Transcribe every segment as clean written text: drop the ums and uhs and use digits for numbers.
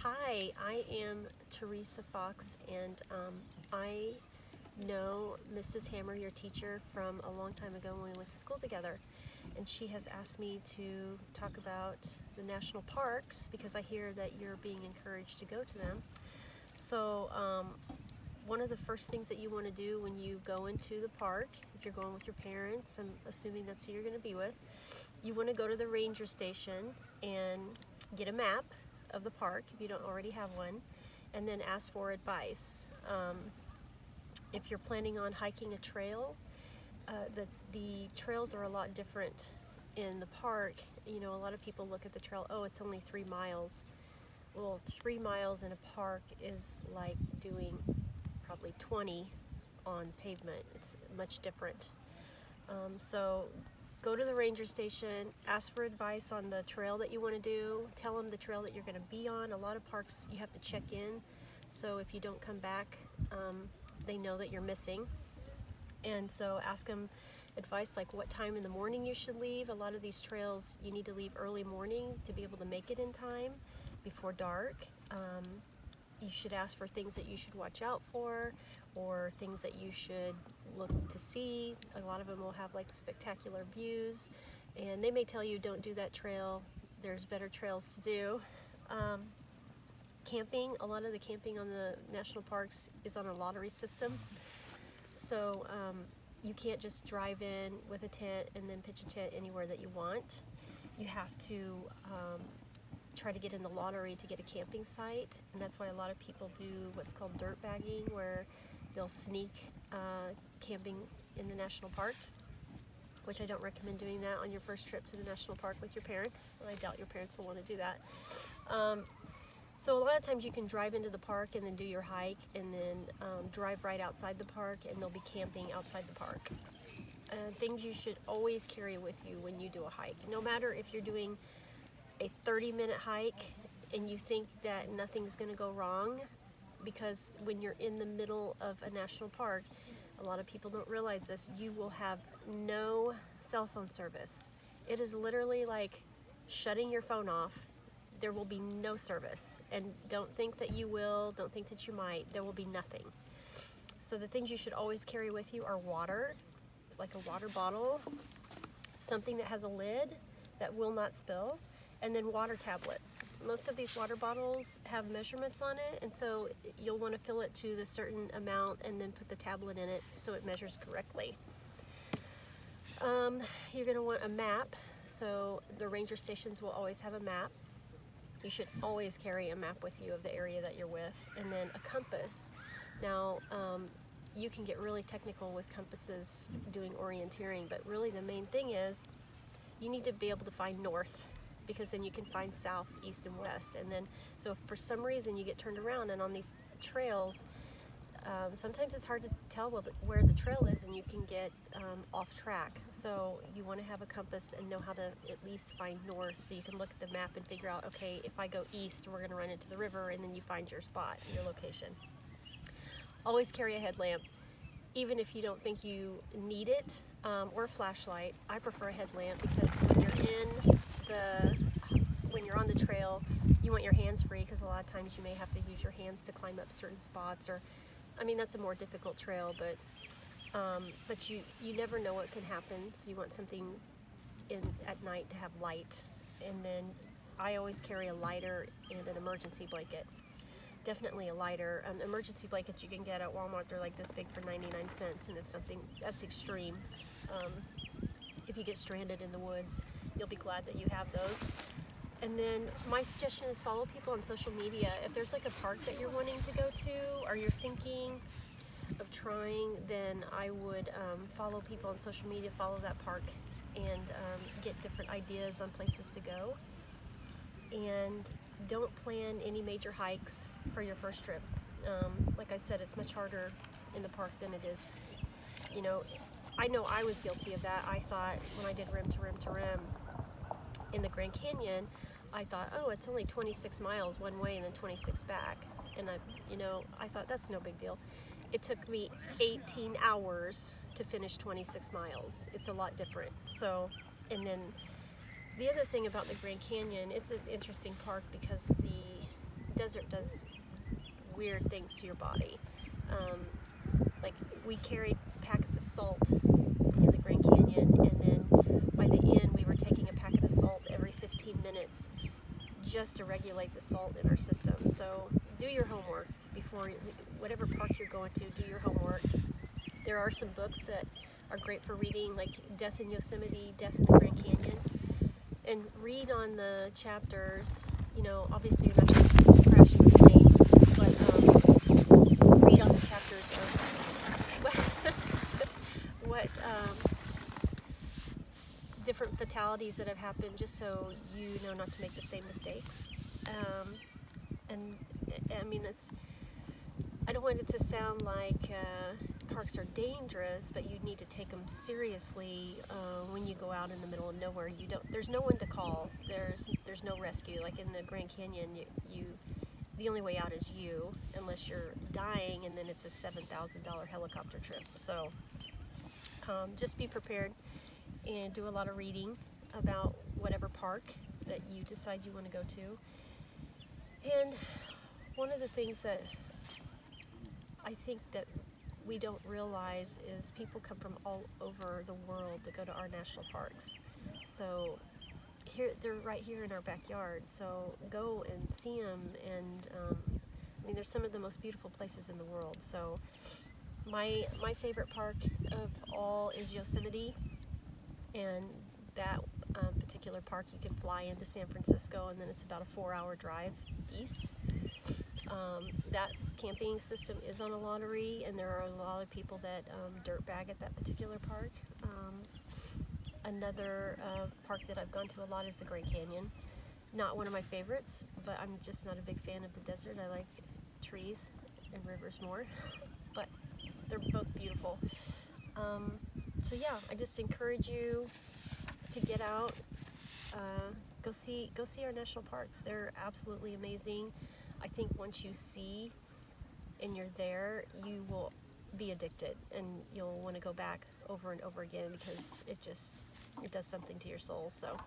Hi, I am Teresa Fox, and I know Mrs. Hammer, your teacher, from a long time ago when we went to school together. And she has asked me to talk about the national parks because I hear that you're being encouraged to go to them. So, one of the first things that you want to do when you go into the park, if you're going with your parents, I'm assuming that's who you're going to be with, you want to go to the ranger station and get a map of the park if you don't already have one, and then ask for advice. If you're planning on hiking a trail, the trails are a lot different in the park. You know, a lot of people look at the trail, oh, it's only 3 miles. Well, 3 miles in a park is like doing probably 20 on pavement. It's much different. So go to the ranger station, ask for advice on the trail that you want to do, tell them the trail that you're going to be on. A lot of parks you have to check in, so if you don't come back, they know that you're missing. And so ask them advice like what time in the morning you should leave. A lot of these trails you need to leave early morning to be able to make it in time before dark. You should ask for things that you should watch out for, or things that you should look to see. A lot of them will have like spectacular views, and they may tell you don't do that trail, there's better trails to do. Camping, a lot of the camping on the national parks is on a lottery system, so you can't just drive in with a tent and then pitch a tent anywhere that you want. You have to try to get in the lottery to get a camping site, and that's why a lot of people do what's called dirt bagging, where they'll sneak camping in the national park, which I don't recommend doing that on your first trip to the national park with your parents. I doubt your parents will want to do that. So a lot of times you can drive into the park and then do your hike, and then drive right outside the park, and they'll be camping outside the park. Things you should always carry with you when you do a hike, no matter if you're doing a 30-minute hike and you think that nothing's going to go wrong, because when you're in the middle of a national park, a lot of people don't realize this, you will have no cell phone service. It is literally like shutting your phone off. There will be no service, and don't think that you will, don't think that you might. There will be nothing. So the things you should always carry with you are water, like a water bottle, something that has a lid that will not spill, and then water tablets. Most of these water bottles have measurements on it, and so you'll want to fill it to the certain amount and then put the tablet in it so it measures correctly. You're going to want a map, so the ranger stations will always have a map. You should always carry a map with you of the area that you're with, and then a compass. Now, you can get really technical with compasses doing orienteering, but really the main thing is you need to be able to find north, because then you can find south, east, and west. And then, so if for some reason you get turned around, and on these trails, sometimes it's hard to tell where the trail is, and you can get off track. So you want to have a compass and know how to at least find north, so you can look at the map and figure out, okay, if I go east, we're going to run into the river, and then you find your spot, your location. Always carry a headlamp, even if you don't think you need it, or a flashlight. I prefer a headlamp because when you're on the trail, you want your hands free, because a lot of times you may have to use your hands to climb up certain spots, or, I mean, that's a more difficult trail, but you never know what can happen, so you want something at night to have light. And then I always carry a lighter and an emergency blanket. Definitely a lighter. Emergency blankets you can get at Walmart, they're like this big for 99 cents, and if something, that's extreme. If you get stranded in the woods, you'll be glad that you have those. And then my suggestion is follow people on social media. If there's like a park that you're wanting to go to, or you're thinking of trying, then I would follow people on social media, follow that park, and get different ideas on places to go. And don't plan any major hikes for your first trip. Like I said, it's much harder in the park than it is, you know I was guilty of that. I thought when I did rim to rim to rim in the Grand Canyon, I thought, oh, it's only 26 miles one way and then 26 back. And I thought that's no big deal. It took me 18 hours to finish 26 miles. It's a lot different. So, and then the other thing about the Grand Canyon, it's an interesting park because desert does weird things to your body. Like we carried packets of salt in the Grand Canyon, and then by the end we were taking a packet of salt every 15 minutes just to regulate the salt in our system. So do your homework before whatever park you're going to. Do your homework. There are some books that are great for reading, like Death in Yosemite, Death in the Grand Canyon, and read on the chapters. You know, obviously you're not going to crash the plane, but read on the chapters of what different fatalities that have happened, just so you know not to make the same mistakes. And I mean, I don't want it to sound like parks are dangerous, but you need to take them seriously when you go out in the middle of nowhere. There's no one to call. There's no rescue. Like in the Grand Canyon, the only way out is you, unless you're dying, and then it's a $7,000 helicopter trip. So just be prepared and do a lot of reading about whatever park that you decide you want to go to. And one of the things that I think that we don't realize is people come from all over the world to go to our national parks. So they're right here in our backyard. So go and see them. And I mean, there's some of the most beautiful places in the world. So my favorite park of all is Yosemite, and that particular park you can fly into San Francisco, and then it's about a 4-hour drive east. That camping system is on a lottery, and there are a lot of people that dirt bag at that particular park. Another park that I've gone to a lot is the Grand Canyon. Not one of my favorites, but I'm just not a big fan of the desert. I like trees and rivers more, but they're both beautiful. So yeah, I just encourage you to get out, go see our national parks. They're absolutely amazing. I think once you see and you're there, you will be addicted, and you'll want to go back over and over again, because it does something to your soul. So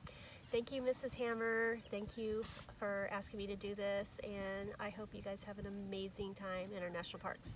thank you, Mrs. Hammer. Thank you for asking me to do this, and I hope you guys have an amazing time in our national parks.